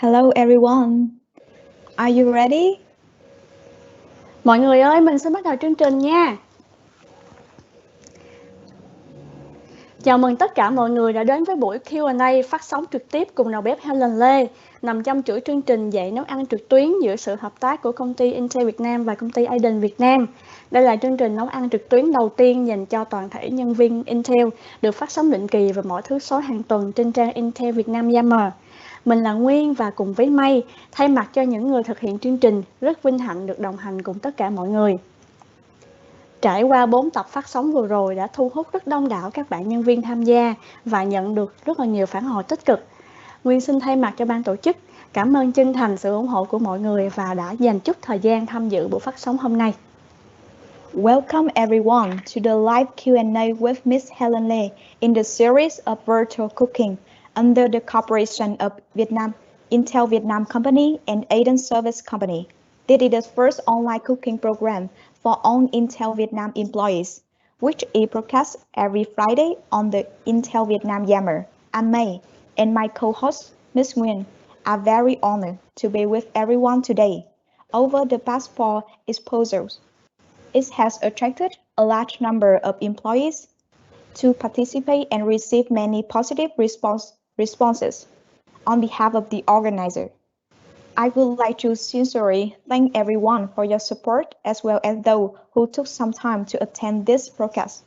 Hello everyone. Are you ready? Mọi người ơi, mình sẽ bắt đầu chương trình nha. Chào mừng tất cả mọi người đã đến với buổi Q&A phát sóng trực tiếp cùng đầu bếp Helen Lê, nằm trong chuỗi chương trình dạy nấu ăn trực tuyến giữa sự hợp tác của công ty Intel Việt Nam và công ty Aiden Việt Nam. Đây là chương trình nấu ăn trực tuyến đầu tiên dành cho toàn thể nhân viên Intel, được phát sóng định kỳ vào mỗi thứ Sáu hàng tuần trên trang Intel Việt Nam Yammer. Mình là Nguyên và cùng với May, thay mặt cho những người thực hiện chương trình, rất vinh hạnh được đồng hành cùng tất cả mọi người. Trải qua 4 tập phát sóng vừa rồi đã thu hút rất đông đảo các bạn nhân viên tham gia và nhận được rất là nhiều phản hồi tích cực. Nguyên xin thay mặt cho ban tổ chức cảm ơn chân thành sự ủng hộ của mọi người và đã dành chút thời gian tham dự buổi phát sóng hôm nay. Welcome everyone to the live Q&A with Miss Helen Lê in the series of virtual cooking under the cooperation of Intel Vietnam Company and Aiden Service Company. This is the first online cooking program for all Intel Vietnam employees, which is broadcast every Friday on the Intel Vietnam Yammer. I'm May, and my co-host, Miss Nguyen, are very honored to be with everyone today. Over the past 4 exposures, it has attracted a large number of employees to participate and receive many positive responses. On behalf of the organizer, I would like to sincerely thank everyone for your support as well as those who took some time to attend this broadcast.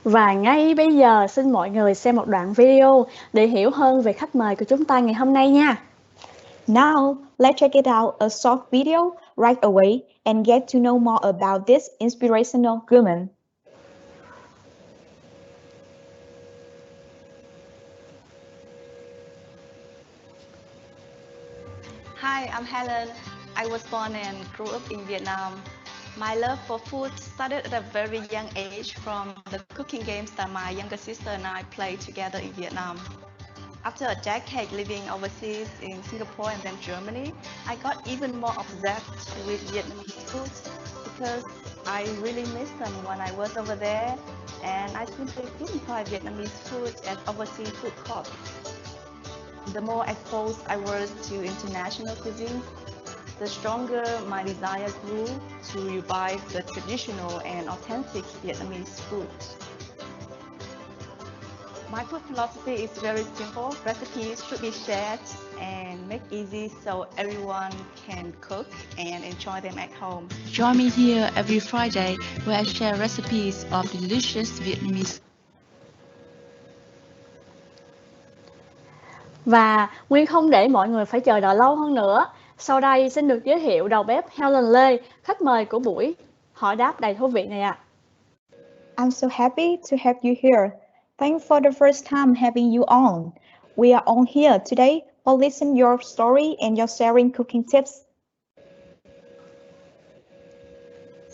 Và ngay bây giờ xin mọi người xem một đoạn video để hiểu hơn về khách mời của chúng ta ngày hôm nay nha. Now, let's check it out a short video right away and get to know more about this inspirational woman. Hi, I'm Helen. I was born and grew up in Vietnam. My love for food started at a very young age from the cooking games that my younger sister and I played together in Vietnam. After a decade living overseas in Singapore and then Germany, I got even more obsessed with Vietnamese food because I really missed them when I was over there, and I simply couldn't try Vietnamese food at overseas food courts. The more exposed I was to international cuisine, the stronger my desire grew to revive the traditional and authentic Vietnamese food. My food philosophy is very simple. Recipes should be shared and made easy so everyone can cook and enjoy them at home. Join me here every Friday where I share recipes of delicious Vietnamese. Và Nguyên không để mọi người phải chờ đợi lâu hơn nữa. Sau đây xin được giới thiệu đầu bếp Helen Lê, khách mời của buổi hỏi đáp đầy thú vị này ạ. I'm so happy to have you here. Thanks for the first time having you on. We are all here today for listening your story and your sharing cooking tips.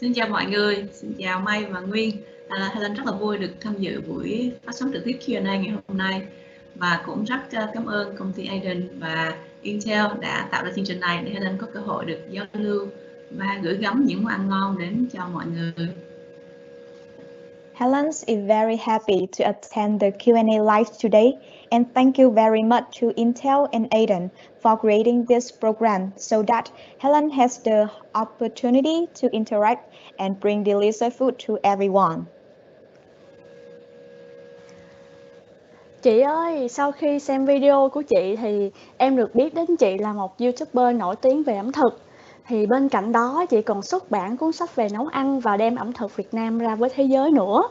Xin chào mọi người, xin chào May và Nguyên. Helen rất là vui được tham dự buổi phát sóng trực tiếp Q&A ngày hôm nay và cũng rất cảm ơn công ty Aiden và Intel đã tạo ra chương trình này để Helen có cơ hội được giao lưu và gửi gắm những món ăn ngon đến cho mọi người. Helen is very happy to attend the Q&A live today, and thank you very much to Intel and Aiden for creating this program so that Helen has the opportunity to interact and bring delicious food to everyone. Chị ơi, sau khi xem video của chị thì em được biết đến chị là một YouTuber nổi tiếng về ẩm thực. Thì bên cạnh đó chị còn xuất bản cuốn sách về nấu ăn và đem ẩm thực Việt Nam ra với thế giới nữa.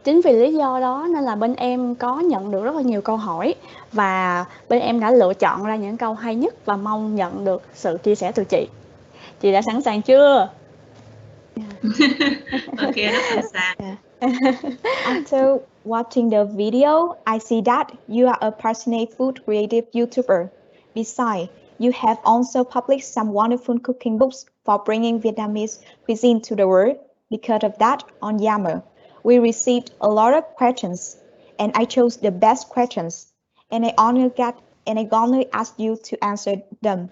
Chính vì lý do đó nên là bên em có nhận được rất là nhiều câu hỏi và bên em đã lựa chọn ra những câu hay nhất và mong nhận được sự chia sẻ từ chị. Chị đã sẵn sàng chưa? Ok, rất sẵn sàng. After watching the video, I see that you are a passionate food creative YouTuber. Besides, you have also published some wonderful cooking books for bringing Vietnamese cuisine to the world. Because of that, on Yammer, we received a lot of questions, and I chose the best questions, and I'm gonna ask you to answer them.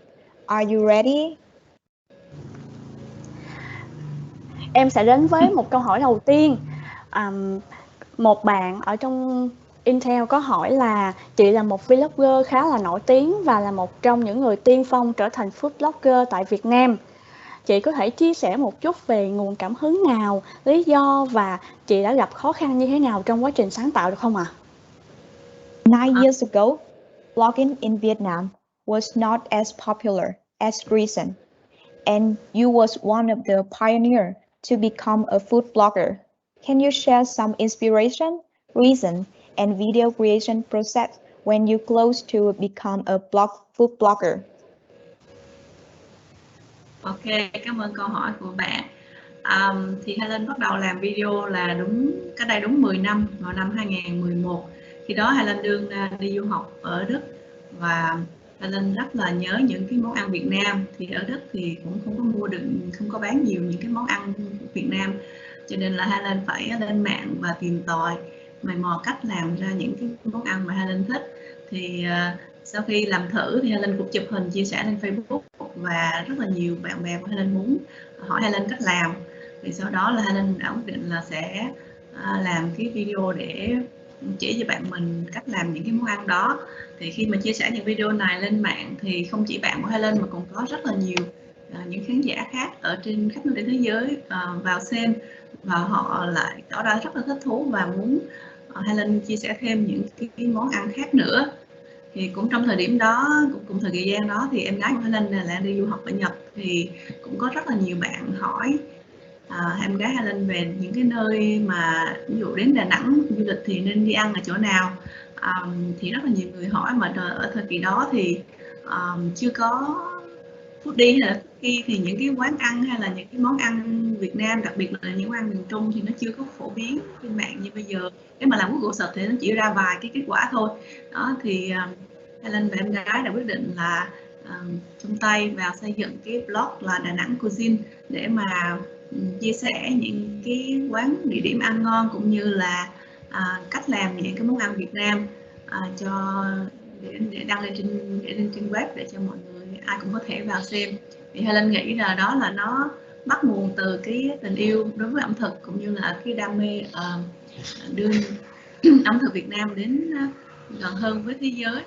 Are you ready? Em sẽ đến với một câu hỏi đầu tiên. Một bạn ở trong Intel có hỏi là chị là một vlogger khá là nổi tiếng và là một trong những người tiên phong trở thành food blogger tại Việt Nam. Chị có thể chia sẻ một chút về nguồn cảm hứng nào, lý do và chị đã gặp khó khăn như thế nào trong quá trình sáng tạo được không ạ? 9 years ago, blogging in Vietnam was not as popular as recent, and you was one of the pioneers to become a food blogger. Can you share some inspiration, reason, and video creation process when you close to become a food blogger? Ok, cảm ơn câu hỏi của bạn. Thì Helen bắt đầu làm video là cách đây đúng 10 năm, vào năm 2011. Khi đó Helen đương đi du học ở Đức và Helen rất là nhớ những cái món ăn Việt Nam. Thì ở Đức thì cũng không có mua được, không có bán nhiều những cái món ăn Việt Nam, cho nên là Helen phải lên mạng và tìm tòi, mày mò cách làm ra những cái món ăn mà Helen thích. Thì sau khi làm thử thì Helen cũng chụp hình chia sẻ lên Facebook và rất là nhiều bạn bè của Helen muốn hỏi Helen cách làm. Thì sau đó là Helen đã quyết định là sẽ làm cái video để chỉ cho bạn mình cách làm những cái món ăn đó. Thì khi mà chia sẻ những video này lên mạng thì không chỉ bạn của Helen mà còn có rất là nhiều những khán giả khác ở trên khắp nơi trên thế giới vào xem, và họ lại tỏ ra rất là thích thú và muốn Helen chia sẻ thêm những cái món ăn khác nữa. Thì cũng trong thời điểm đó, cũng cùng thời gian đó thì em gái của Helen là đi du học ở Nhật, thì cũng có rất là nhiều bạn hỏi em gái Helen về những cái nơi mà ví dụ đến Đà Nẵng du lịch thì nên đi ăn ở chỗ nào. Thì rất là nhiều người hỏi, mà ở thời kỳ đó thì chưa có foodie hay là cookie, thì những cái quán ăn hay là những cái món ăn Việt Nam, đặc biệt là những món ăn miền Trung thì nó chưa có phổ biến trên mạng như bây giờ. Nếu mà làm Google search thì nó chỉ ra vài cái kết quả thôi. Đó thì Helen và em gái đã quyết định là chung tay vào xây dựng cái blog là Đà Nẵng Cuisine để mà chia sẻ những cái quán, địa điểm ăn ngon cũng như là cách làm những cái món ăn Việt Nam để đăng lên trên web để cho mọi người ai cũng có thể vào xem. Thì Helen nghĩ là đó là nó bắt nguồn từ cái tình yêu đối với ẩm thực cũng như là cái đam mê đưa ẩm thực Việt Nam đến gần hơn với thế giới.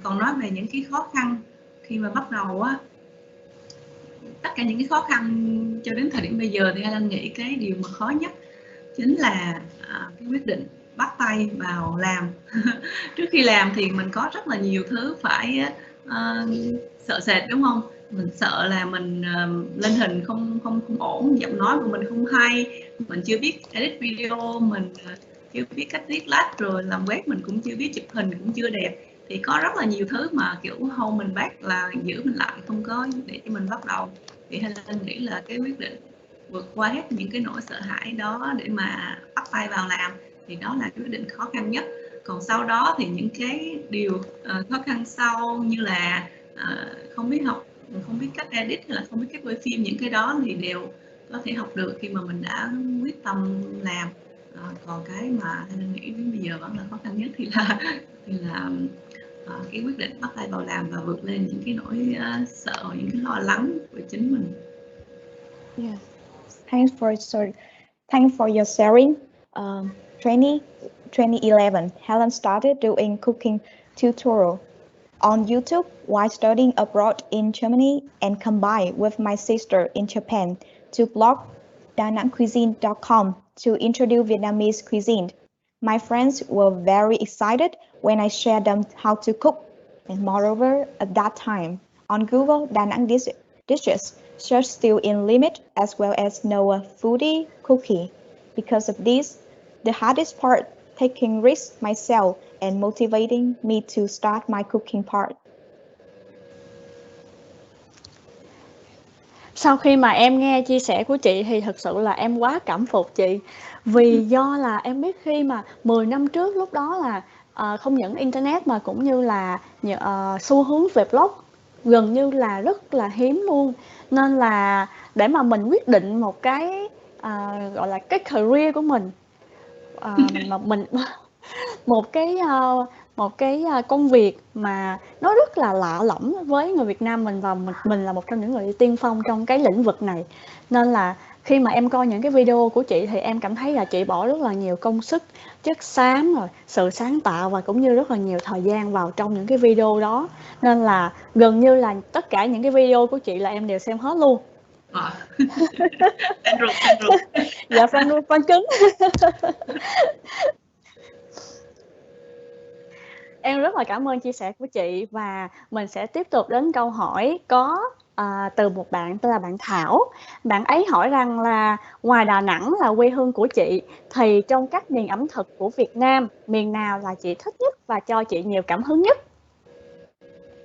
Còn nói về những cái khó khăn khi mà bắt đầu á, tất cả những cái khó khăn cho đến thời điểm bây giờ thì Helen nghĩ cái điều mà khó nhất chính là cái quyết định bắt tay vào làm. Trước khi làm thì mình có rất là nhiều thứ phải sợ sệt, đúng không? Mình sợ là mình lên hình không ổn, giọng nói của mình không hay, mình chưa biết edit video, mình chưa biết cách viết lách, rồi làm web mình cũng chưa biết, chụp hình cũng chưa đẹp. Thì có rất là nhiều thứ mà kiểu hold mình back, là giữ mình lại, không có để cho mình bắt đầu. Thì Helen nghĩ là cái quyết định vượt qua hết những cái nỗi sợ hãi đó để mà bắt tay vào làm thì đó là cái quyết định khó khăn nhất. Còn sau đó thì những cái điều khó khăn sau như là không biết học, không biết cách edit hay là không biết cách quay phim, những cái đó thì đều có thể học được khi mà mình đã quyết tâm làm. Còn cái mà Helen nghĩ đến bây giờ vẫn là khó khăn nhất thì là cái quyết định bắt tay vào làm và vượt lên những cái nỗi sợ, những cái lo lắng của chính mình. Yeah. Thanks for your sharing. 2011, Helen started doing cooking tutorial on YouTube while studying abroad in Germany, and combined with my sister in Japan to blog danangcuisine.com to introduce Vietnamese cuisine. My friends were very excited when I shared them how to cook, and moreover, at that time, on Google, Da Nang dishes search still in limit, as well as no foodie cookie. Because of this, the hardest part, taking risks myself and motivating me to start my cooking part. Sau khi mà em nghe chia sẻ của chị thì thực sự là em quá cảm phục chị. Vì do là em biết khi mà 10 năm trước, lúc đó là không những internet mà cũng như là xu hướng về blog gần như là rất là hiếm luôn. Nên là để mà mình quyết định một cái gọi là cái career của mình, mà mình một cái một cái công việc mà nó rất là lạ lẫm với người Việt Nam mình, và mình là một trong những người tiên phong trong cái lĩnh vực này. Nên là khi mà em coi những cái video của chị thì em cảm thấy là chị bỏ rất là nhiều công sức, chất xám, rồi sự sáng tạo và cũng như rất là nhiều thời gian vào trong những cái video đó. Nên là gần như là tất cả những cái video của chị là em đều xem hết luôn. Fan ruột. Dạ, fan cứng. Em rất là cảm ơn chia sẻ của chị, và mình sẽ tiếp tục đến câu hỏi có từ một bạn tên là bạn Thảo. Bạn ấy hỏi rằng là ngoài Đà Nẵng là quê hương của chị, thì trong các miền ẩm thực của Việt Nam, miền nào là chị thích nhất và cho chị nhiều cảm hứng nhất?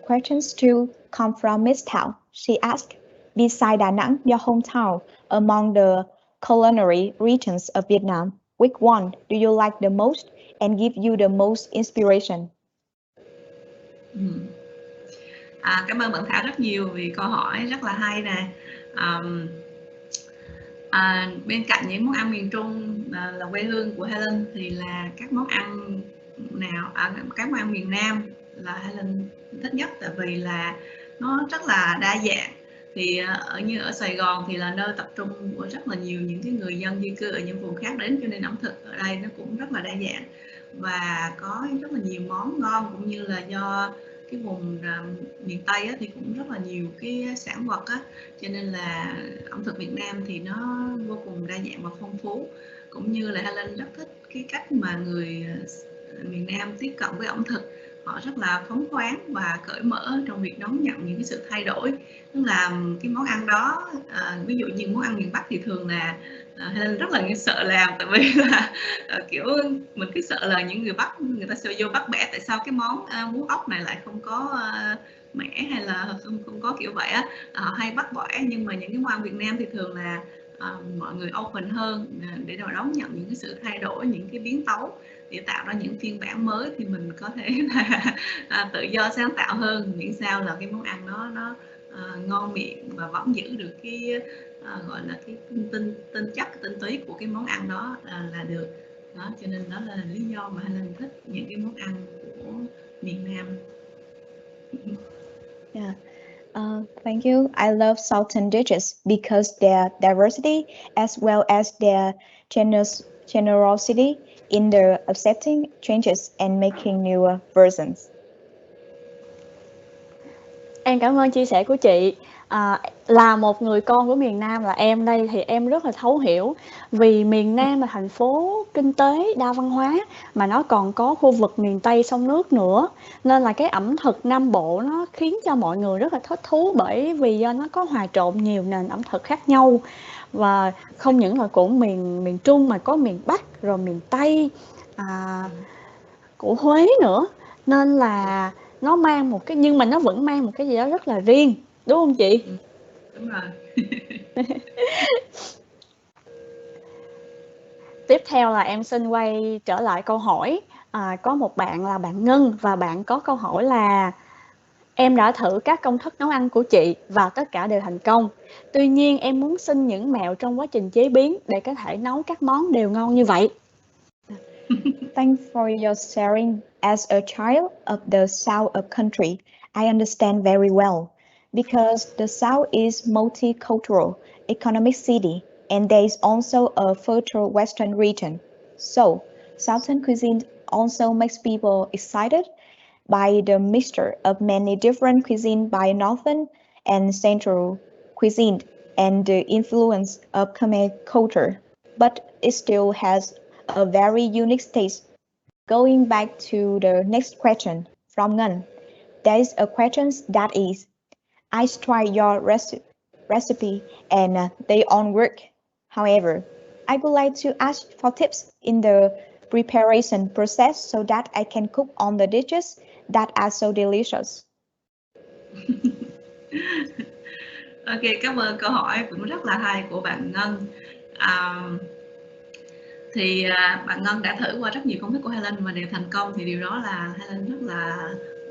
Questions 2 come from Miss Thảo. She asked, beside Da Nang, your hometown, among the culinary regions of Vietnam, which one do you like the most and give you the most inspiration? Cảm ơn bạn Thảo rất nhiều vì câu hỏi rất là hay nè. Bên cạnh những món ăn miền Trung là quê hương của Helen thì là các món ăn các món ăn miền Nam là Helen thích nhất, tại vì là nó rất là đa dạng. Thì ở Sài Gòn thì là nơi tập trung của rất là nhiều những cái người dân di cư ở những vùng khác đến, cho nên ẩm thực ở đây nó cũng rất là đa dạng và có rất là nhiều món ngon, cũng như là do cái vùng miền Tây á, thì cũng rất là nhiều cái sản vật á, cho nên là ẩm thực Việt Nam thì nó vô cùng đa dạng và phong phú. Cũng như là Helen rất thích cái cách mà người miền Nam tiếp cận với ẩm thực. Họ rất là phóng khoáng và cởi mở trong việc đón nhận những cái sự thay đổi. Tức là cái món ăn đó, ví dụ như món ăn miền Bắc thì thường là Helen rất là sợ làm, tại vì là kiểu mình cứ sợ là những người Bắc người ta sẽ vô bắt bẻ tại sao cái món bún ốc này lại không có mẻ, hay là không có kiểu vậy á, họ hay bắt bẻ. Nhưng mà những cái món ăn Việt Nam thì thường là mọi người open hơn để đón nhận những cái sự thay đổi, những cái biến tấu để tạo ra những phiên bản mới, thì mình có thể là tự do sáng tạo hơn, miễn sao là cái món ăn nó ngon miệng và vẫn giữ được cái gọi là cái tinh chất, tinh túy của cái món ăn đó là được đó. Cho nên đó là lý do mà Helen thích những cái món ăn của miền Nam. Yeah. Thank you. I love Southern dishes because their diversity as well as their generosity in the accepting changes and making newer versions. Em cảm ơn chia sẻ của chị. Là một người con của miền Nam là em đây, thì em rất là thấu hiểu, vì miền Nam là thành phố kinh tế đa văn hóa, mà nó còn có khu vực miền Tây sông nước nữa, nên là cái ẩm thực Nam Bộ nó khiến cho mọi người rất là thích thú, bởi vì do nó có hòa trộn nhiều nền ẩm thực khác nhau, và không những là của miền Trung mà có miền Bắc rồi miền Tây, của Huế nữa, nên là nó mang một cái, nhưng mà nó vẫn mang một cái gì đó rất là riêng, đúng không chị? Đúng rồi. Tiếp theo là em xin quay trở lại câu hỏi. Có một bạn là bạn Ngân, và bạn có câu hỏi là: em đã thử các công thức nấu ăn của chị và tất cả đều thành công. Tuy nhiên em muốn xin những mẹo trong quá trình chế biến để có thể nấu các món đều ngon như vậy. Thanks for your sharing. As a child of the South of country, I understand very well because the South is multicultural, economic city, and there is also a fertile Western region. So, Southern cuisine also makes people excited by the mixture of many different cuisine by Northern and Central cuisine and the influence of Khmer culture, but it still has a very unique taste. Going back to the next question from Ngân, there is a question that is, I tried your recipe and they all work. However, I would like to ask for tips in the preparation process so that I can cook on the dishes that are so delicious. Ok, cảm ơn câu hỏi cũng rất là hay của bạn Ngân. Thì bạn Ngân đã thử qua rất nhiều công thức của Helen mà đều thành công, thì điều đó là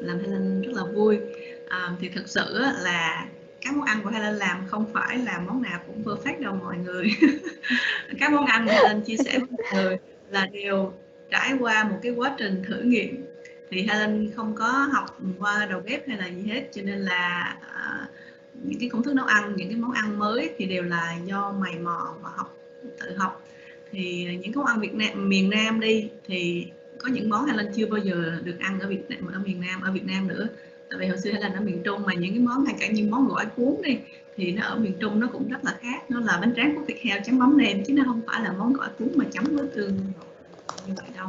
làm Helen rất là vui. Thì thực sự là các món ăn của Helen làm không phải là món nào cũng perfect đâu mọi người. Các món ăn mà Helen chia sẻ với mọi người là đều trải qua một cái quá trình thử nghiệm Thì Helen không có học qua đầu bếp hay là gì hết, cho nên là những cái công thức nấu ăn, những cái món ăn mới thì đều là do mày mò và tự học. Thì những cái món ăn miền Nam đi thì có những món Helen chưa bao giờ được ăn ở Việt Nam nữa. Tại vì hồi xưa Helen ở miền Trung, mà những cái món ngay cả những món gỏi cuốn đi thì nó ở miền Trung nó cũng rất là khác, nó là bánh tráng cuốn thịt heo chấm mắm nêm chứ nó không phải là món gỏi cuốn mà chấm với tương như vậy đâu.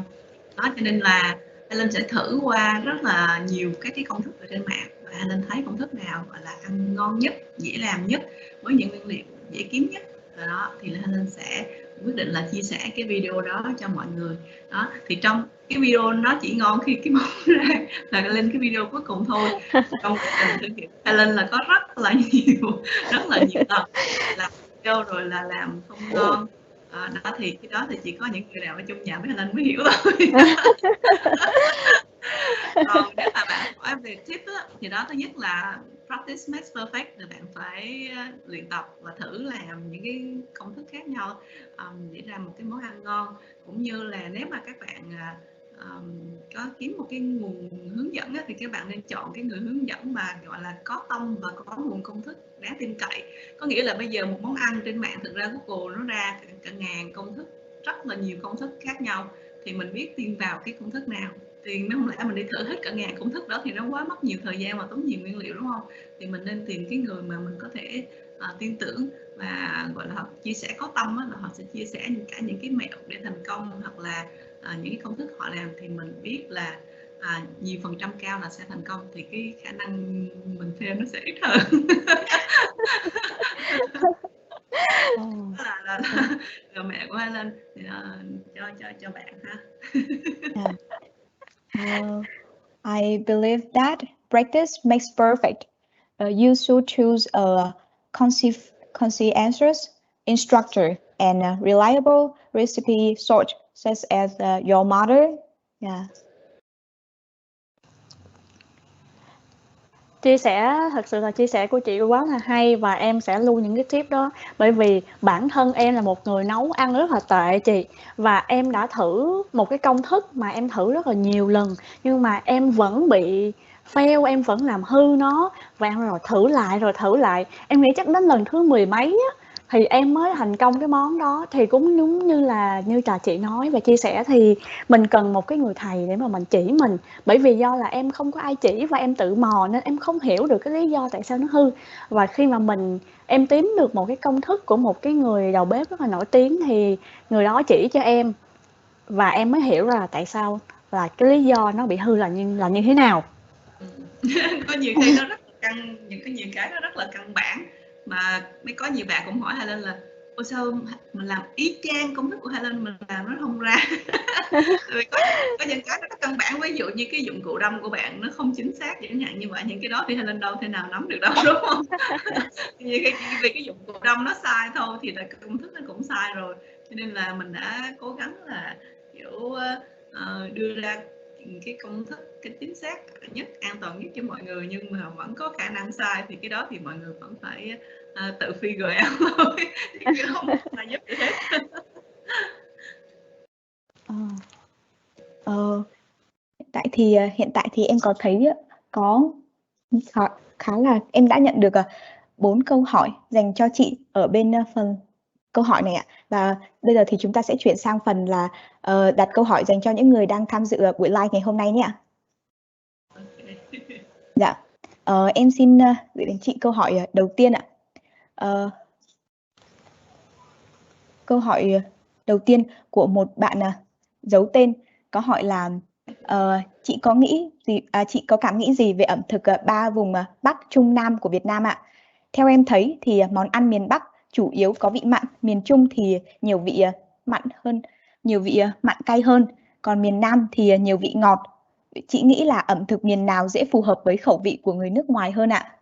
Đó, cho nên là Helen sẽ thử qua rất là nhiều các cái công thức ở trên mạng, và Helen thấy công thức nào gọi là ăn ngon nhất, dễ làm nhất, với những nguyên liệu dễ kiếm nhất, đó thì là Helen sẽ quyết định là chia sẻ cái video đó cho mọi người. Đó thì trong cái video nó chỉ ngon khi cái món ra là lên cái video cuối cùng thôi. Trong quá trình thử nghiệm Helen là có rất là nhiều lần làm video rồi là làm không ngon. Đó thì cái đó thì chỉ có những người nào ở trong nhà với Helen mới hiểu thôi. Còn nếu mà bạn hỏi về tip á, thì đó, thứ nhất là practice makes perfect, là bạn phải luyện tập và thử làm những cái công thức khác nhau để làm một cái món ăn ngon. Cũng như là nếu mà các bạn có kiếm một cái nguồn hướng dẫn á, thì các bạn nên chọn cái người hướng dẫn mà gọi là có tâm và có nguồn công thức đáng tin cậy. Có nghĩa là bây giờ một món ăn trên mạng, thực ra Google nó ra cả ngàn công thức, rất là nhiều công thức khác nhau, thì mình biết tin vào cái công thức nào. Thì nếu không lẽ mình đi thử hết cả ngàn công thức đó thì nó quá mất nhiều thời gian và tốn nhiều nguyên liệu, đúng không? Thì mình nên tìm cái người mà mình có thể tin tưởng và gọi là họ chia sẻ có tâm á, là họ sẽ chia sẻ cả những cái mẹo để thành công, hoặc là những cái công thức họ làm thì mình biết là nhiều phần trăm cao là sẽ thành công, thì cái khả năng mình fail nó sẽ ít hơn. là rồi mẹ của Helen thì cho bạn ha. I believe that practice makes perfect. You should choose a conscientious instructor and a reliable recipe source, such as your mother. Yeah. Thật sự là chia sẻ của chị quá là hay, và em sẽ lưu những cái tip đó, bởi vì bản thân em là một người nấu ăn rất là tệ chị, và em đã thử một cái công thức mà em thử rất là nhiều lần, nhưng mà em vẫn bị fail, em vẫn làm hư nó, và em rồi thử lại, em nghĩ chắc đến lần thứ 10 mấy á, thì em mới thành công cái món đó. Thì cũng đúng như trà chị nói và chia sẻ, thì mình cần một cái người thầy để mà mình chỉ mình, bởi vì do là em không có ai chỉ và em tự mò nên em không hiểu được cái lý do tại sao nó hư. Và khi mà em tìm được một cái công thức của một cái người đầu bếp rất là nổi tiếng, thì người đó chỉ cho em và em mới hiểu là tại sao, là cái lý do nó bị hư là như thế nào. Có nhiều cái nó rất là nhiều cái nó rất là căn bản, mà mới có nhiều bạn cũng hỏi Helen là ôi sao mình làm y chang công thức của Helen mình làm nó không ra. Vì có những cái nó rất căn bản, ví dụ như cái dụng cụ đâm của bạn nó không chính xác chẳng hạn như vậy, những cái đó thì Helen đâu thể nào nắm được đâu, đúng không? Vì cái dụng cụ đâm nó sai thôi thì là công thức nó cũng sai rồi, cho nên là mình đã cố gắng là kiểu đưa ra cái công thức cái chính xác nhất, an toàn nhất cho mọi người, nhưng mà vẫn có khả năng sai thì cái đó thì mọi người vẫn phải tự figure out thôi, chứ không ai giúp được hết. Hiện tại thì em có thấy có khá là em đã nhận được 4 câu hỏi dành cho chị ở bên phần câu hỏi này ạ. Và bây giờ thì chúng ta sẽ chuyển sang phần là đặt câu hỏi dành cho những người đang tham dự buổi live ngày hôm nay nhé. Dạ. Em xin gửi đến chị câu hỏi đầu tiên ạ. Câu hỏi đầu tiên của một bạn giấu tên có hỏi là chị có cảm nghĩ gì về ẩm thực 3 vùng Bắc, Trung, Nam của Việt Nam ạ? Theo em thấy thì món ăn miền Bắc chủ yếu có vị mặn, miền Trung thì nhiều vị mặn cay hơn, còn miền Nam thì nhiều vị ngọt. Chị nghĩ là ẩm thực miền nào dễ phù hợp với khẩu vị của người nước ngoài hơn ạ?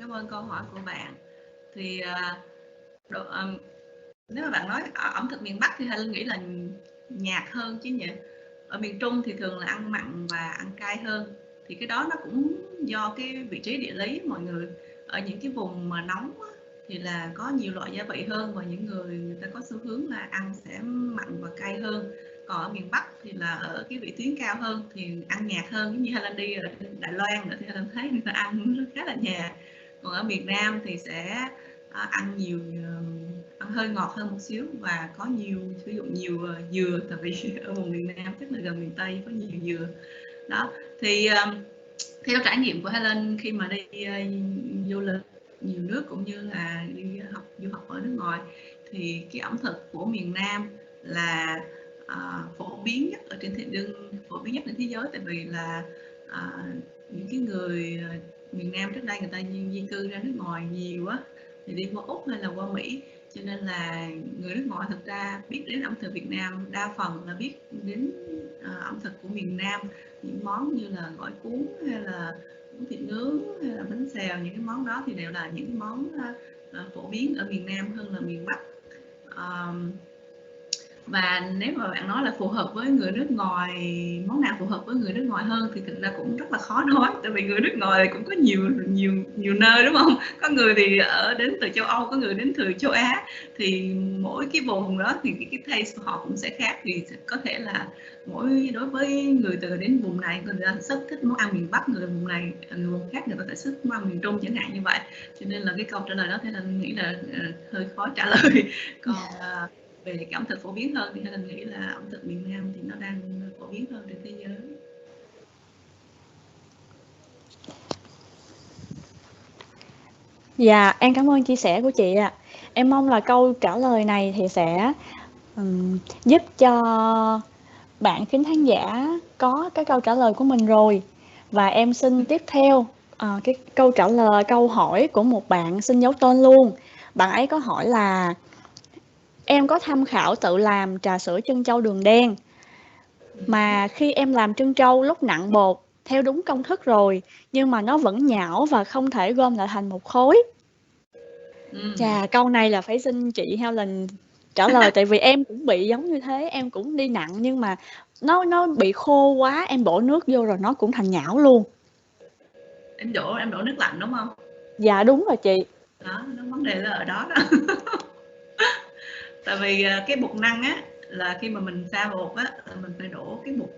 Cảm ơn câu hỏi của bạn. Thì nếu mà bạn nói ẩm thực miền Bắc thì Helen nghĩ là nhạt hơn chứ nhỉ. Ở miền Trung thì thường là ăn mặn và ăn cay hơn, thì cái đó nó cũng do cái vị trí địa lý mọi người. Ở những cái vùng mà nóng thì là có nhiều loại gia vị hơn, và những người ta có xu hướng là ăn sẽ mặn và cay hơn. Còn ở miền Bắc thì là ở cái vị tuyến cao hơn thì ăn nhạt hơn, giống như Helen đi ở Đài Loan nữa thì Helen thấy người ta ăn khá là nhạt. Còn ở miền Nam thì sẽ ăn nhiều, ăn hơi ngọt hơn một xíu và có sử dụng nhiều dừa, tại vì ở vùng miền Nam tức là gần miền Tây có nhiều dừa. Đó thì theo trải nghiệm của Helen khi mà đi du lịch nhiều nước cũng như là đi du học ở nước ngoài, thì cái ẩm thực của miền Nam là phổ biến nhất ở trên phổ biến nhất trên thế giới, tại vì là những cái người miền Nam trước đây người ta di cư ra nước ngoài nhiều á, thì đi qua Úc hay là qua Mỹ, cho nên là người nước ngoài thực ra biết đến ẩm thực Việt Nam đa phần là biết đến ẩm thực của miền Nam, những món như là gỏi cuốn hay là bún thịt nướng hay là bánh xèo, những cái món đó thì đều là những món phổ biến ở miền Nam hơn là miền Bắc. Và nếu mà bạn nói là phù hợp với người nước ngoài, món nào phù hợp với người nước ngoài hơn thì thực ra cũng rất là khó nói, tại vì người nước ngoài cũng có nhiều nơi, đúng không? Có người thì đến từ châu Âu, có người đến từ châu Á, thì mỗi cái vùng đó thì cái taste của họ cũng sẽ khác, thì có thể là đối với người từ đến vùng này người ta rất thích món ăn miền Bắc, người vùng này người vùng khác người ta thích món ăn miền Trung chẳng hạn như vậy, cho nên là cái câu trả lời đó thì mình nghĩ là hơi khó trả lời. Còn về cái ẩm thực phổ biến hơn thì Helen nghĩ là ẩm thực miền Nam thì nó đang phổ biến hơn trên thế giới. Dạ, em cảm ơn chia sẻ của chị ạ. Em mong là câu trả lời này thì sẽ giúp cho bạn khán thính giả có cái câu trả lời của mình rồi. Và em xin tiếp theo cái câu hỏi của một bạn xin giấu tên luôn. Bạn ấy có hỏi là em có tham khảo tự làm trà sữa trân châu đường đen, mà khi em làm trân châu lúc nặn bột theo đúng công thức rồi, nhưng mà nó vẫn nhão và không thể gom lại thành một khối. Chà, câu này là phải xin chị Helen trả lời, tại vì em cũng bị giống như thế, em cũng đi nặn nhưng mà nó bị khô quá, em đổ nước vô rồi nó cũng thành nhão luôn. Em đổ nước lạnh đúng không? Dạ đúng rồi chị. Đó, vấn đề là ở đó đó. Tại vì cái bột năng á, là khi mà mình pha bột á, mình phải đổ cái bột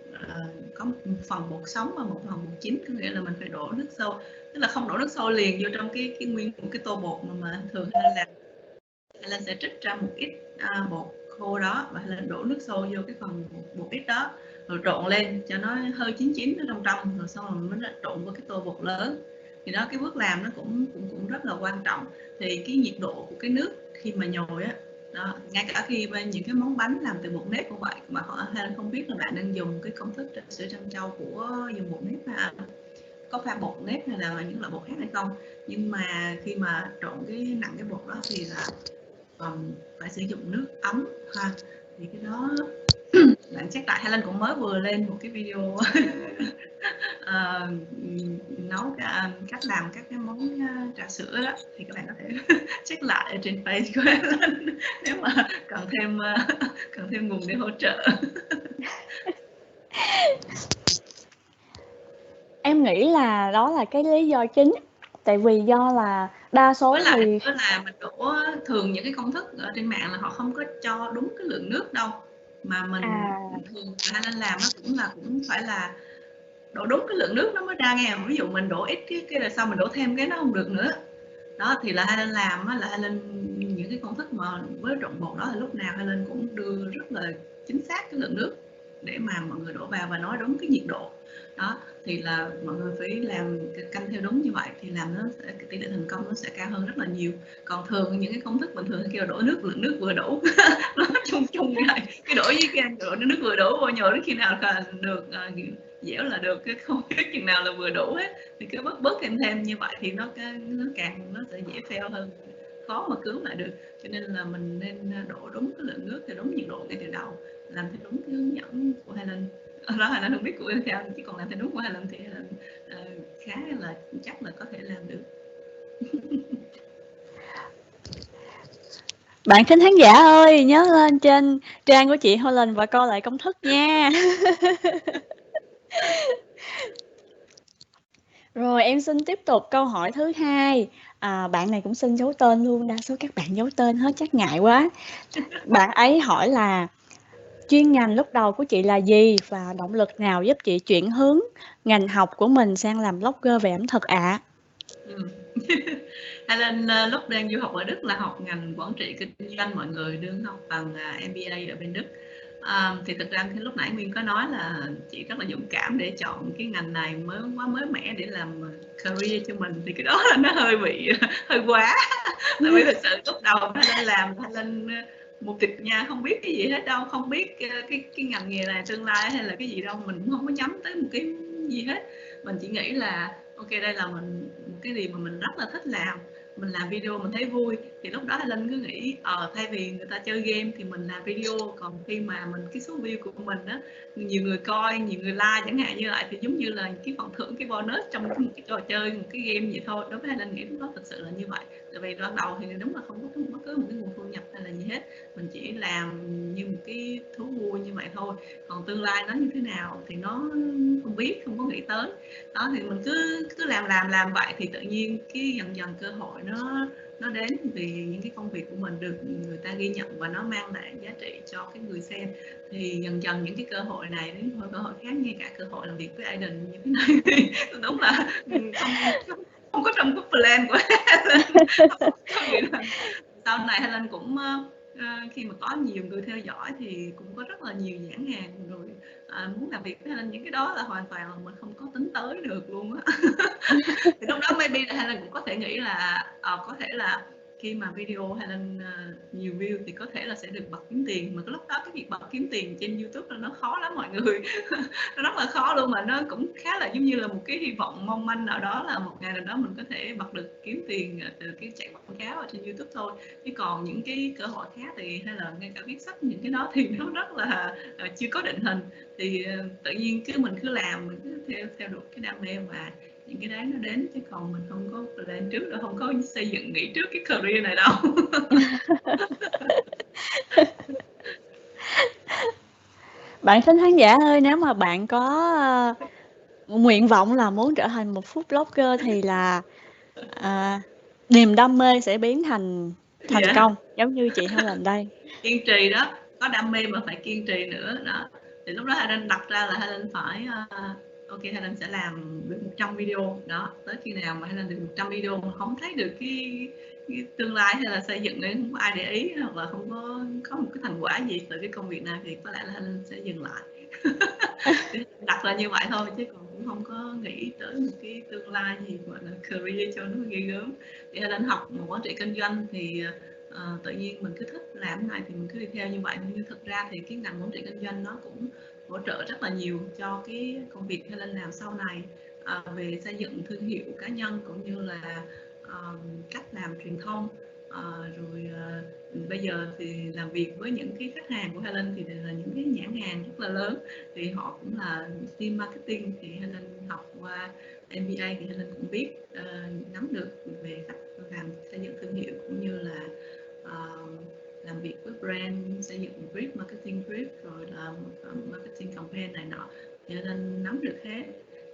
có một phần bột sống và một phần bột chín, có nghĩa là mình phải đổ nước sôi, tức là không đổ nước sôi liền vô trong cái nguyên một cái tô bột mà thường hay là sẽ trích ra một ít bột khô đó và hay là đổ nước sôi vô cái phần bột ít đó, rồi trộn lên cho nó hơi chín ở trong, rồi xong rồi mình mới trộn vào cái tô bột lớn. Thì đó, cái bước làm nó cũng rất là quan trọng. Thì cái nhiệt độ của cái nước khi mà nhồi á, đó, ngay cả khi bên những cái món bánh làm từ bột nếp cũng vậy, mà họ hay không biết là bạn đang dùng cái công thức trà sữa trân châu của dùng bột nếp có pha bột nếp hay là những loại bột khác hay không, nhưng mà khi mà trộn nặn cái bột đó thì là phải sử dụng nước ấm ha. Thì cái đó bạn check lại, Helen cũng mới vừa lên một cái video nấu cách làm các cái món trà sữa đó, thì các bạn có thể check lại ở trên page của Helen nếu mà cần thêm nguồn để hỗ trợ. Em nghĩ là đó là cái lý do chính, tại vì do là đa số với lại thì là mình đổ thường những cái công thức ở trên mạng là họ không có cho đúng cái lượng nước đâu, mà mình thường Helen làm cũng phải là đổ đúng cái lượng nước nó mới ra nghe. Ví dụ mình đổ ít cái là sau mình đổ thêm cái nó không được nữa. Đó thì là Helen làm á, là Helen những cái công thức mà với trộn bột đó là lúc nào Helen cũng đưa rất là chính xác cái lượng nước để mà mọi người đổ vào và nói đúng cái nhiệt độ. Đó thì là mọi người phải làm canh theo đúng như vậy thì làm nó sẽ tỷ lệ thành công nó sẽ cao hơn rất là nhiều. Còn thường những cái công thức bình thường kêu đổ lượng nước vừa đủ nó chung như vậy, cái đổ với cái đổ nước vừa đủ bao nhiêu đến khi nào là được dẻo là được, cái không biết chừng nào là vừa đủ hết, thì cứ bớt thêm như vậy thì nó sẽ dễ fail hơn, khó mà cứu lại được. Cho nên là mình nên đổ đúng cái lượng nước theo đúng nhiệt độ ngay từ đầu, làm theo đúng cái hướng dẫn của Helen. Đó Helen không biết của em theo, chứ còn làm theo đúng của Helen thì Helen khá là chắc là có thể làm được. bạn khán thính giả ơi, nhớ lên trên trang của chị Helen và coi lại công thức nha. Rồi em xin tiếp tục câu hỏi thứ hai. Bạn này cũng xin giấu tên luôn, đa số các bạn giấu tên hết chắc ngại quá. Bạn ấy hỏi là Chuyên ngành lúc đầu của chị là gì và động lực nào giúp chị chuyển hướng ngành học của mình sang làm blogger về ẩm thực ạ? Helen lúc đang du học ở Đức là học ngành quản trị kinh doanh, mọi người đương học bằng MBA ở bên Đức. Thì thực ra khi lúc nãy Nguyên có nói là chị rất là dũng cảm để chọn cái ngành này mới mẻ để làm career cho mình, thì cái đó là nó hơi quá. Tại vì thực sự lúc đầu Helen làm, Helen một tịch nha, không biết cái gì hết đâu, không biết cái ngành nghề này tương lai hay là cái gì đâu, mình không có nhắm tới một cái gì hết. Mình chỉ nghĩ là ok, đây là một cái gì mà mình rất là thích mình làm video mình thấy vui, thì lúc đó Helen cứ nghĩ thay vì người ta chơi game thì mình làm video, còn khi mà cái số view của mình á, nhiều người coi, nhiều người like chẳng hạn như vậy, thì giống như là cái phần thưởng, cái bonus trong một cái trò chơi, một cái game vậy thôi. Đối với Helen nghĩ lúc đó thực sự là như vậy. Tại vì ban đầu thì đúng là không có bất cứ một cái nguồn thu nhập hay là gì hết, mình chỉ làm như một cái thú vui như vậy thôi, còn tương lai nó như thế nào thì nó không biết, không có nghĩ tới. Đó, thì mình cứ làm vậy thì tự nhiên cái dần cơ hội nó đến, vì những cái công việc của mình được người ta ghi nhận và nó mang lại giá trị cho cái người xem, thì dần những cái cơ hội này đến cơ hội khác, ngay cả cơ hội làm việc với Aiden như thế này thì đúng là không có trong cái plan của Helen. Có nghĩa là sau này Helen cũng khi mà có nhiều người theo dõi thì cũng có rất là nhiều nhãn hàng rồi muốn làm việc với Helen, những cái đó là hoàn toàn là mình không có tính tới được luôn á. Thì lúc đó maybe Helen cũng có thể nghĩ là có thể là khi mà video Helen nhiều view thì có thể là sẽ được bật kiếm tiền, mà cái lúc đó cái việc bật kiếm tiền trên YouTube là nó khó lắm mọi người. Nó rất là khó luôn, mà nó cũng khá là giống như là một cái hy vọng mong manh nào đó là một ngày nào đó mình có thể bật được kiếm tiền từ cái chạy quảng cáo ở trên YouTube thôi. Chứ còn những cái cơ hội khác thì hay là ngay cả viết sách, những cái đó thì nó rất là chưa có định hình, thì tự nhiên mình cứ làm, mình cứ theo đuổi cái đam mê và những cái đấy nó đến, chứ còn mình không có plan trước, đâu không có xây dựng nghĩ trước cái career này đâu. Bạn thính khán giả ơi, nếu mà bạn có nguyện vọng là muốn trở thành một food blogger thì là niềm đam mê sẽ biến thành công, giống như chị Helen đây. Kiên trì đó, có đam mê mà phải kiên trì nữa đó. Thì lúc đó Helen đặt ra là Helen phải ok, Helen sẽ làm được 100 video đó, tới khi nào mà Helen được 100 video mà không thấy được cái tương lai hay là xây dựng ấy, không có ai để ý, hoặc là không có một cái thành quả gì từ cái công việc này, thì có lẽ là Helen sẽ dừng lại. Đặt ra như vậy thôi, chứ còn cũng không có nghĩ tới một cái tương lai gì gọi là career cho nó ghê gớm. Thì Helen học một quản trị kinh doanh thì tự nhiên mình cứ thích làm cái này thì mình cứ đi theo như vậy. Nhưng thực ra thì cái ngành quản trị kinh doanh nó cũng hỗ trợ rất là nhiều cho cái công việc Helen làm sau này, về xây dựng thương hiệu cá nhân cũng như là cách làm truyền thông. Rồi bây giờ thì làm việc với những cái khách hàng của Helen thì đều là những cái nhãn hàng rất là lớn, thì họ cũng là team marketing, thì Helen học qua MBA thì Helen cũng biết nắm được về cách làm xây dựng thương hiệu, cũng như là làm việc với brand, xây dựng brief, marketing brief, rồi là marketing campaign này nọ, thì Helen nắm được hết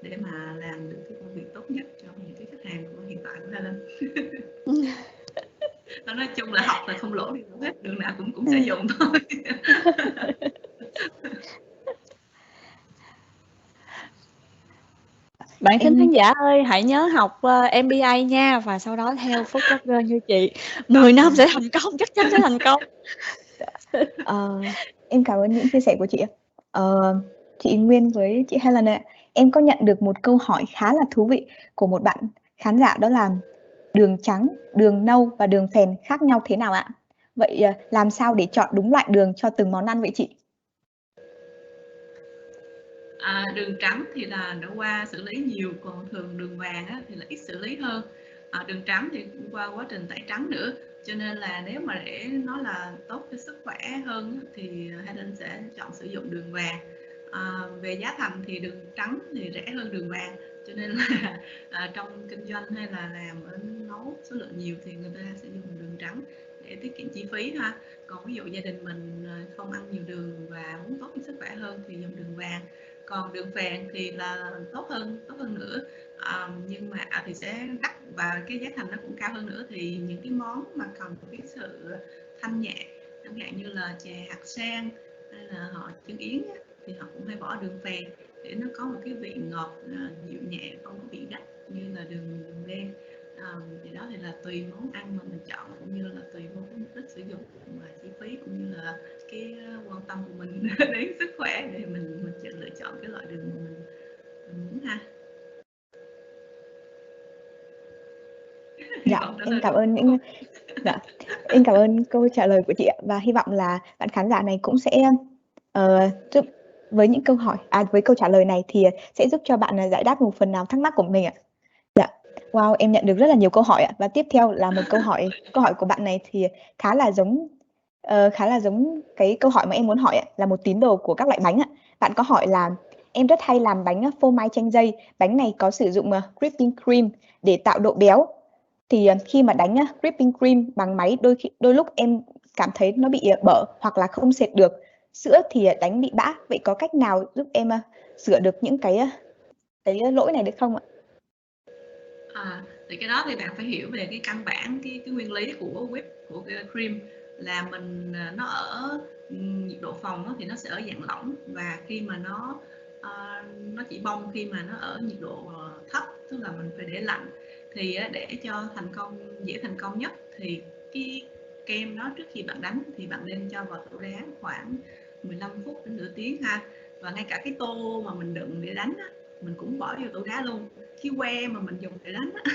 để mà làm được cái công việc tốt nhất cho những cái khách hàng của hiện tại của Helen. Nói chung là học là không lỗ đi đâu hết, đường nào cũng sẽ dùng thôi. Bạn thính khán giả ơi, hãy nhớ học MBA nha, và sau đó theo food blogger như chị. 10 năm sẽ thành công, chắc chắn sẽ thành công. Em cảm ơn những chia sẻ của chị. Chị Nguyên với chị Helen ạ, em có nhận được một câu hỏi khá là thú vị của một bạn khán giả, đó là đường trắng, đường nâu và đường phèn khác nhau thế nào ạ? Vậy làm sao để chọn đúng loại đường cho từng món ăn vậy chị? Đường trắng thì là đã qua xử lý nhiều, còn thường đường vàng á, thì là ít xử lý hơn. Đường trắng thì cũng qua quá trình tẩy trắng nữa, cho nên là nếu mà để nó là tốt cho sức khỏe hơn thì Helen sẽ chọn sử dụng đường vàng. Về giá thành thì đường trắng thì rẻ hơn đường vàng, cho nên là trong kinh doanh hay là làm ở nấu số lượng nhiều thì người ta sẽ dùng đường trắng để tiết kiệm chi phí ha. Còn ví dụ gia đình mình không ăn nhiều đường và muốn tốt cho sức khỏe hơn thì dùng đường vàng. Còn đường phèn thì là tốt hơn nữa, nhưng mà thì sẽ đắt và cái giá thành nó cũng cao hơn nữa. Thì những cái món mà cần cái sự thanh nhẹ, chẳng hạn như là chè hạt sen hay là họ trứng yến á, thì họ cũng hay bỏ đường phèn để nó có một cái vị ngọt dịu nhẹ, không có bị đắt như là đường đen. Thì đó thì là tùy món ăn mà mình chọn, cũng như là tùy vào cái mục đích sử dụng và chi phí, cũng như là cái quan tâm của mình đến sức khỏe để mình lựa chọn cái loại đường mà mình muốn ha. Dạ, em cảm ơn những dạ, em cảm ơn câu trả lời của chị ạ, và hy vọng là bạn khán giả này cũng sẽ giúp với những câu hỏi với câu trả lời này thì sẽ giúp cho bạn giải đáp một phần nào thắc mắc của mình ạ. Dạ. Wow, em nhận được rất là nhiều câu hỏi ạ, và tiếp theo là một câu hỏi của bạn này thì khá là giống cái câu hỏi mà em muốn hỏi ạ, là một tín đồ của các loại bánh ạ. Bạn có hỏi là em rất hay làm bánh phô mai chanh dây, bánh này có sử dụng whipping cream để tạo độ béo. Thì khi mà đánh whipping cream bằng máy, đôi lúc em cảm thấy nó bị bở hoặc là không sệt được. Sữa thì đánh bị bã. Vậy có cách nào giúp em sửa được những cái lỗi này được không ạ? Thì cái đó thì bạn phải hiểu về cái căn bản, cái nguyên lý của whip, của cái cream là nó ở nhiệt độ phòng đó, thì nó sẽ ở dạng lỏng, và khi mà nó chỉ bong khi mà nó ở nhiệt độ thấp, tức là mình phải để lạnh. Thì để cho dễ thành công nhất thì cái kem đó trước khi bạn đánh thì bạn nên cho vào tủ đá khoảng 15 phút đến nửa tiếng ha. Và ngay cả cái tô mà mình đựng để đánh á, mình cũng bỏ vô tủ đá luôn. Cái que mà mình dùng để đánh á,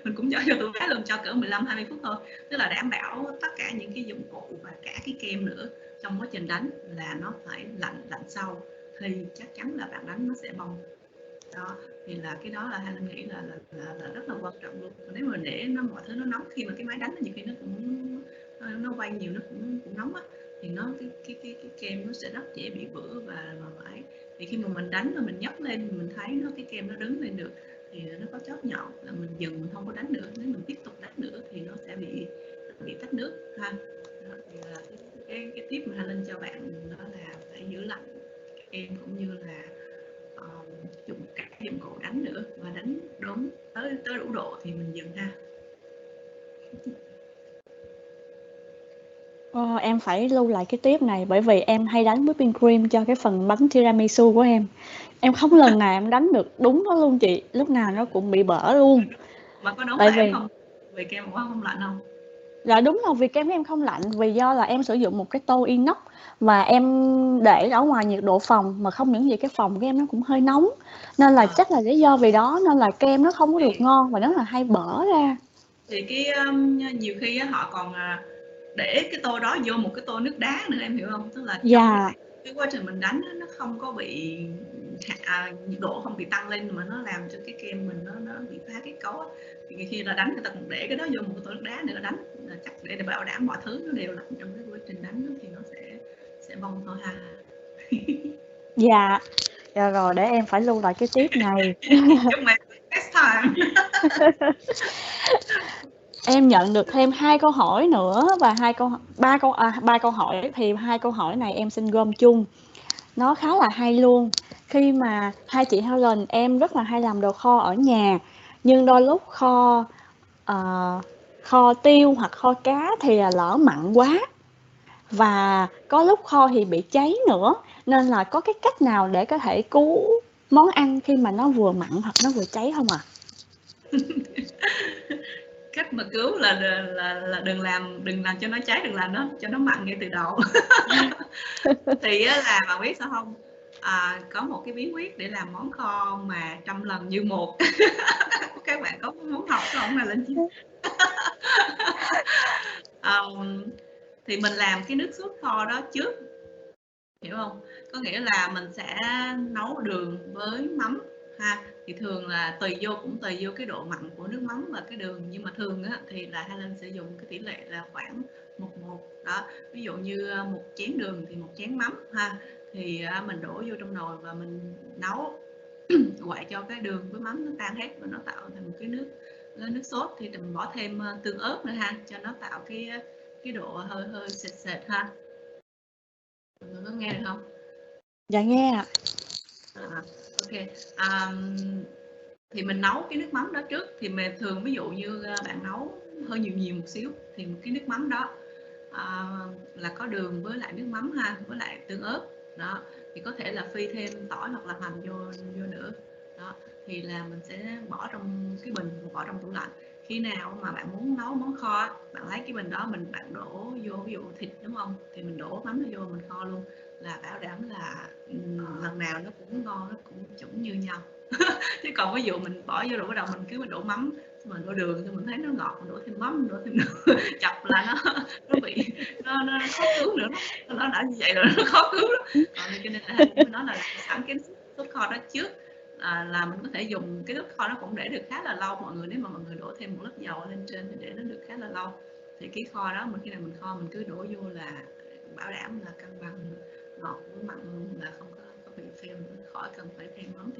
mình cũng cho vô tủ đá luôn, cho cỡ 15-20 phút thôi. Tức là đảm bảo tất cả những cái dụng cụ và cả cái kem nữa trong quá trình đánh là nó phải lạnh sâu, thì chắc chắn là bạn đánh nó sẽ bong. Đó thì là cái đó là Helen nghĩ là rất là quan trọng luôn. Nếu mà để mọi thứ nó nóng, khi mà cái máy đánh nhiều khi nó quay nhiều, nó cũng nóng á, thì cái kem nó sẽ rất dễ bị vỡ và vãi. Thì khi mà mình đánh và mình nhấc lên, mình thấy cái kem nó đứng lên được thì nó có chóp nhọn, là mình dừng, mình không có đánh nữa. Nếu mình tiếp tục đánh nữa thì nó sẽ bị tách nước ha. Đó, thì là cái tip mà Helen cho bạn đó là phải giữ lạnh kem, cũng như là dùng cả dụng cụ đánh nữa, và đánh đúng tới đủ độ thì mình dừng ha. Em phải lưu lại cái tip này, bởi vì em hay đánh whipping cream cho cái phần bánh tiramisu của em. Em không lần nào em đánh được đúng nó luôn chị, lúc nào nó cũng bị bở luôn. Mà có đúng Tại là vì em không, vì kem của không lạnh không? Dạ đúng rồi, vì kem của em không lạnh, vì do là em sử dụng một cái tô inox và em để ở ngoài nhiệt độ phòng, mà không những gì cái phòng của em nó cũng hơi nóng, nên là chắc là lý do vì đó nên là kem nó không có được ngon và nó là hay bở ra. Thì nhiều khi họ còn để cái tô đó vô một cái tô nước đá nữa, em hiểu không? Tức là trong cái quá trình mình đánh nó không có bị nhiệt độ không bị tăng lên, mà nó làm cho cái kem mình nó bị phá kết cấu. Thì khi là đánh người ta cũng để cái đó vô một cái tô nước đá nữa đánh, là chắc để bảo đảm mọi thứ nó đều lạnh trong cái quá trình đánh đó, thì nó sẽ bong thôi ha. Dạ rồi, để em phải lưu lại cái tip này. Chúc mày next time. Em nhận được thêm 2 câu hỏi nữa và 3 câu hỏi, thì 2 câu hỏi này em xin gom chung. Nó khá là hay luôn. Khi mà hai chị Helen, em rất là hay làm đồ kho ở nhà, nhưng đôi lúc kho tiêu hoặc kho cá thì là lỡ mặn quá, và có lúc kho thì bị cháy nữa, nên là có cái cách nào để có thể cứu món ăn khi mà nó vừa mặn hoặc nó vừa cháy không ạ? Cách mà cứu là đừng làm cho nó cháy, đừng làm nó cho nó mặn ngay từ đầu. Thì là bạn biết sao không, có một cái bí quyết để làm món kho mà 100 lần như một. Các bạn có muốn học không là lên chia. Thì mình làm cái nước sốt kho đó trước, hiểu không? Có nghĩa là mình sẽ nấu đường với mắm ha. Thì thường là tùy vô cái độ mặn của nước mắm và cái đường, nhưng mà thường á, thì là Helen sẽ dùng cái tỷ lệ là khoảng 1:1 đó. Ví dụ như 1 chén đường thì 1 chén mắm ha. Thì mình đổ vô trong nồi và mình nấu quậy cho cái đường với mắm nó tan hết và nó tạo thành một cái nước sốt. Thì mình bỏ thêm tương ớt nữa ha, cho nó tạo cái độ hơi sệt ha. Mọi người có nghe được không? Dạ nghe ạ. Ok. Thì mình nấu cái nước mắm đó trước. Thì thường ví dụ như bạn nấu hơi nhiều một xíu, thì cái nước mắm đó là có đường với lại nước mắm ha, với lại tương ớt đó, thì có thể là phi thêm tỏi hoặc là hành vô nữa đó, thì là mình sẽ bỏ trong cái bình, bỏ trong tủ lạnh. Khi nào mà bạn muốn nấu món kho, bạn lấy cái bình đó bạn đổ vô, ví dụ thịt đúng không, thì mình đổ mắm vô mình kho luôn, là bảo đảm là lần nào nó cũng ngon, nó cũng chuẩn như nhau. Chứ còn ví dụ mình bỏ vô rồi bắt đầu mình đổ mắm, mình đổ đường thì mình thấy nó ngọt, mình đổ thêm mắm, đổ thêm đường, chọc là nó bị nó khó cứu nữa, nó đã như vậy rồi nó khó cứu đó. Còn cho nên là mình nói là sẵn cái sốt kho đó trước, là mình có thể dùng cái sốt kho nó cũng để được khá là lâu mọi người, nếu mà mọi người đổ thêm một lớp dầu lên trên thì để nó được khá là lâu. Thì cái kho đó khi nào mình kho mình cứ đổ vô là bảo đảm là cân bằng ngọt với mặn luôn, là không có bị phèo nữa, khỏi cần phải thêm mắm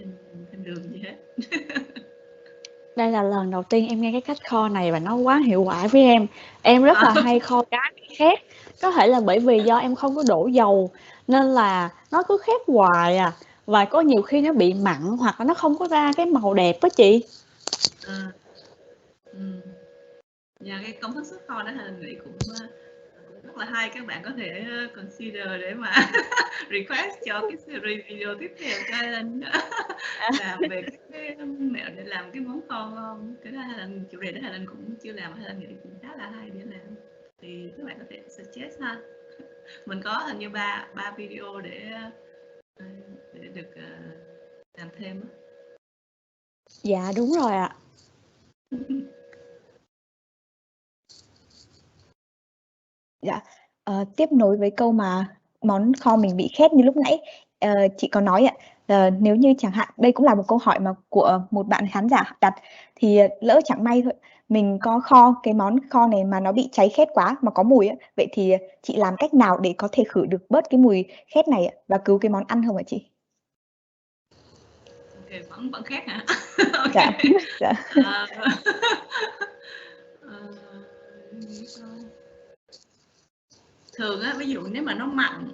thêm đường gì hết. Đây là lần đầu tiên em nghe cái cách kho này và nó quá hiệu quả với em. Em rất là hay kho cá bị khét. Có thể là bởi vì do em không có đổ dầu nên là nó cứ khét hoài à. Và có nhiều khi nó bị mặn hoặc là nó không có ra cái màu đẹp đó chị. Và cái công thức sốt kho đó thì mình nghĩ cũng rất là hay, các bạn có thể consider để mà request cho cái series video tiếp theo cho Helen làm về cái mẹo để làm cái món kho ngon. Cái đó Helen, chủ đề đó Helen cũng chưa làm, Helen nghĩ cũng khá là hay để làm, thì các bạn có thể suggest ha. Mình có hình như ba video để được làm thêm. Dạ đúng rồi ạ. Dạ, tiếp nối với câu mà món kho mình bị khét như lúc nãy, chị có nói ạ, nếu như chẳng hạn, đây cũng là một câu hỏi mà của một bạn khán giả đặt, thì lỡ chẳng may thôi, mình có kho cái món kho này mà nó bị cháy khét quá mà có mùi vậy thì chị làm cách nào để có thể khử được bớt cái mùi khét này và cứu cái món ăn không ạ chị? Ok, vẫn khét hả? Dạ, dạ. Thường á, ví dụ nếu mà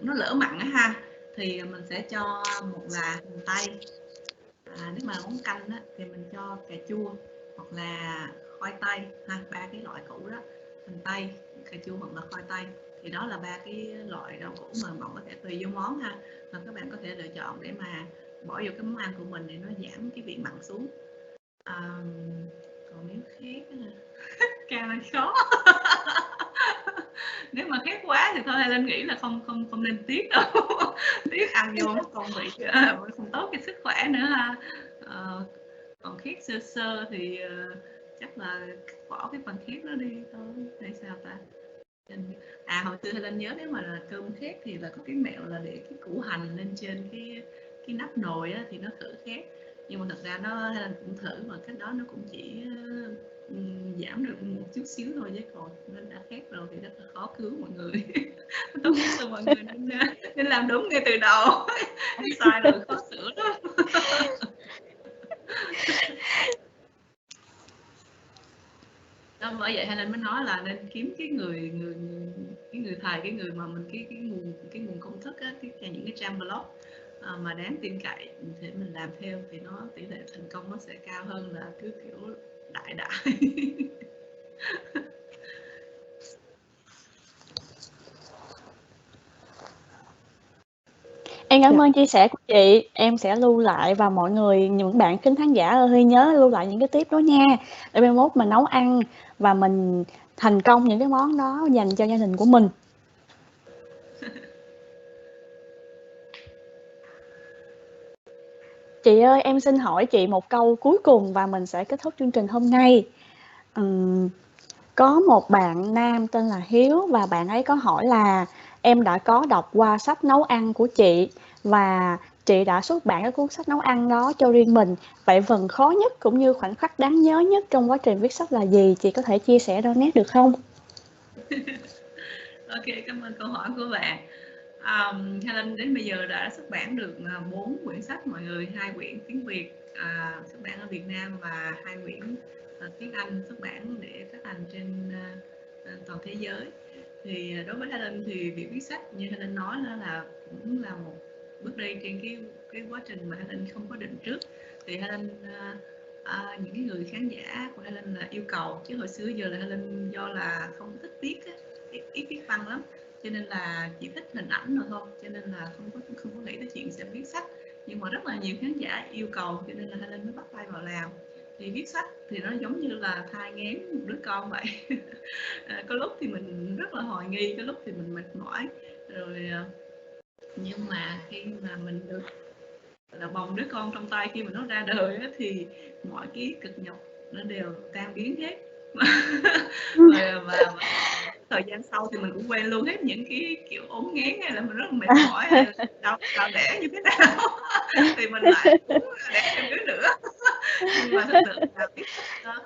nó lỡ mặn á ha, thì mình sẽ cho một là hành tây, nếu mà món canh á, thì mình cho cà chua hoặc là khoai tây ha, ba cái loại củ đó, hành tây, cà chua hoặc là khoai tây, thì đó là ba cái loại rau củ mà bạn có thể tùy vô món ha, và các bạn có thể lựa chọn để mà bỏ vô cái món ăn của mình để nó giảm cái vị mặn xuống. Còn nếu khét càng là khó. Nếu mà khét quá thì thôi Helen nghĩ là không nên tiếc đâu. Tiếc ăn vô nó còn bị không tốt cho sức khỏe nữa ha. Còn khét sơ sơ thì chắc là bỏ cái phần khét nó đi thôi, hay sao ta? Hồi xưa Helen nhớ nếu mà là cơm khét thì là có cái mẹo là để cái củ hành lên trên cái nắp nồi á, thì nó khử khét. Nhưng mà thật ra nó Helen cũng thử mà cách đó nó cũng chỉ giảm được một chút xíu thôi, chứ còn nên đã khét rồi thì rất là khó cứu mọi người. Tốt nhất là mọi người nên làm đúng ngay từ đầu. Sai rồi khó sửa lắm. Đó, bởi vậy Helen mới nói là nên kiếm cái người thầy, cái người mà mình cái nguồn công thức á, những cái trang blog mà đáng tin cậy để mình làm theo, thì nó tỷ lệ thành công nó sẽ cao hơn là cứ kiểu đại. Em cảm ơn chia sẻ của chị. Em sẽ lưu lại và mọi người, những bạn khán thính giả ơi, nhớ lưu lại những cái tip đó nha. Để mai mốt mình nấu ăn và mình thành công những cái món đó dành cho gia đình của mình. Chị ơi, em xin hỏi chị một câu cuối cùng và mình sẽ kết thúc chương trình hôm nay. Có một bạn nam tên là Hiếu và bạn ấy có hỏi là em đã có đọc qua sách nấu ăn của chị và chị đã xuất bản cái cuốn sách nấu ăn đó cho riêng mình. Vậy phần khó nhất cũng như khoảnh khắc đáng nhớ nhất trong quá trình viết sách là gì? Chị có thể chia sẻ đôi nét được không? Ok, cảm ơn câu hỏi của bạn. Helen đến bây giờ đã xuất bản được 4 quyển sách mọi người, 2 quyển tiếng Việt xuất bản ở Việt Nam và 2 quyển tiếng Anh xuất bản để phát hành trên toàn thế giới. Thì đối với Helen thì việc viết sách như Helen nói là cũng là một bước đi trên cái quá trình mà Helen không có định trước. Thì Helen những cái người khán giả của Helen là yêu cầu, chứ hồi xưa giờ là Helen do là không thích viết á, ít viết văn lắm, cho nên là chỉ thích hình ảnh rồi thôi, cho nên là không có nghĩ tới chuyện sẽ viết sách. Nhưng mà rất là nhiều khán giả yêu cầu, cho nên là Helen mới bắt tay vào làm. Thì viết sách thì nó giống như là thai nghén một đứa con vậy. Có lúc thì mình rất là hoài nghi, có lúc thì mình mệt mỏi rồi, nhưng mà khi mà mình được là bồng đứa con trong tay, khi mà nó ra đời á, thì mọi cái cực nhọc nó đều tan biến hết. và thời gian sau thì mình cũng quên luôn hết những cái kiểu ốm nghén hay là mình rất là mệt mỏi hay là đau đẻ như thế nào. Thì mình lại đẻ thêm đứa nữa. Nhưng mà thực sự là viết sách nó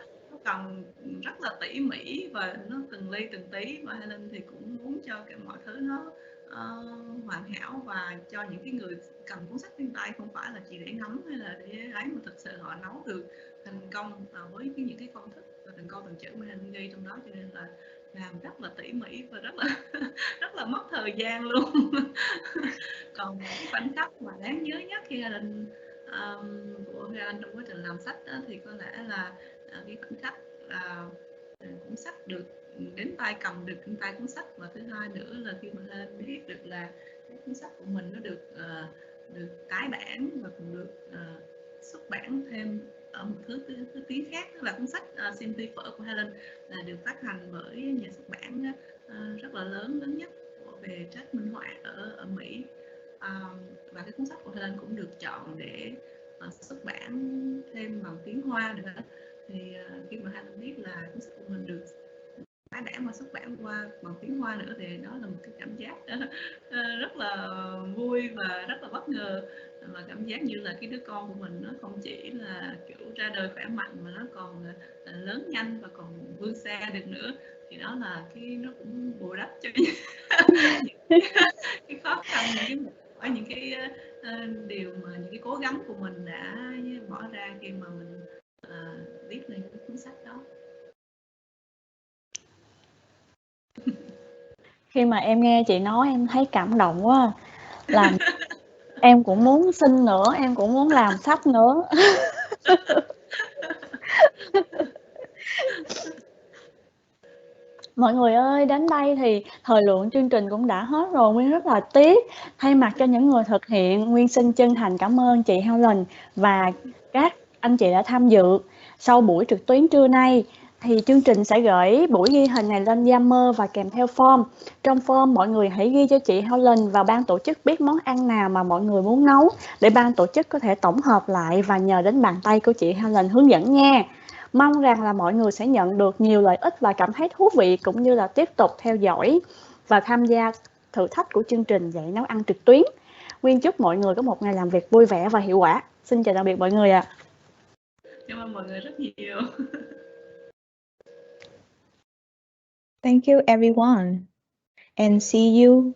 cần rất là tỉ mỉ và nó từng ly từng tí, và Helen thì cũng muốn cho cái mọi thứ nó hoàn hảo, và cho những cái người cầm cuốn sách trên tay không phải là chỉ để ngắm hay là để ấy, mà thực sự họ nấu được thành công với những cái công thức và từng câu từng chữ mà Helen ghi trong đó, cho nên là làm rất là tỉ mỉ và rất là mất thời gian luôn. Còn cái khoảnh khắc mà đáng nhớ nhất khi Helen của Helen trong quá trình làm sách đó, thì có lẽ là cái khoảnh khắc cuốn sách được đến tay, cầm được trên tay cuốn sách, và thứ hai nữa là khi mà Helen biết được là cái cuốn sách của mình nó được tái bản và cũng được xuất bản thêm ở một thứ tiếng khác, tức là cuốn sách Sim Ty Phở của Helen là được phát hành bởi nhà xuất bản rất là lớn nhất về truyện minh họa ở Mỹ. Và cái cuốn sách của Helen cũng được chọn để xuất bản thêm bằng tiếng Hoa nữa. Thì khi mà Helen biết là cuốn sách của mình được tái bản và xuất bản qua bằng tiếng Hoa nữa, thì đó là một cái cảm giác rất là vui và rất là bất ngờ, và cảm giác như là cái đứa con của mình nó không chỉ là kiểu ra đời khỏe mạnh mà nó còn lớn nhanh và còn vươn xa được nữa. Thì đó là nó cũng bù đắp cho cái khó khăn, những cái điều mà những cái cố gắng của mình đã bỏ ra khi mà mình viết lên cái cuốn sách đó. Khi mà em nghe chị nói em thấy cảm động quá, làm em cũng muốn xin nữa, em cũng muốn làm sách nữa. Mọi người ơi, đến đây thì thời lượng chương trình cũng đã hết rồi, Nguyên rất là tiếc. Thay mặt cho những người thực hiện, Nguyên xin chân thành cảm ơn chị Helen và các anh chị đã tham dự. Sau buổi trực tuyến trưa nay thì chương trình sẽ gửi buổi ghi hình này lên Yammer và kèm theo form. Trong form mọi người hãy ghi cho chị Helen và ban tổ chức biết món ăn nào mà mọi người muốn nấu để ban tổ chức có thể tổng hợp lại và nhờ đến bàn tay của chị Helen hướng dẫn nha. Mong rằng là mọi người sẽ nhận được nhiều lợi ích và cảm thấy thú vị, cũng như là tiếp tục theo dõi và tham gia thử thách của chương trình dạy nấu ăn trực tuyến. Nguyên chúc mọi người có một ngày làm việc vui vẻ và hiệu quả. Xin chào tạm biệt mọi người ạ. Cảm ơn mọi người rất nhiều. Thank you everyone and see you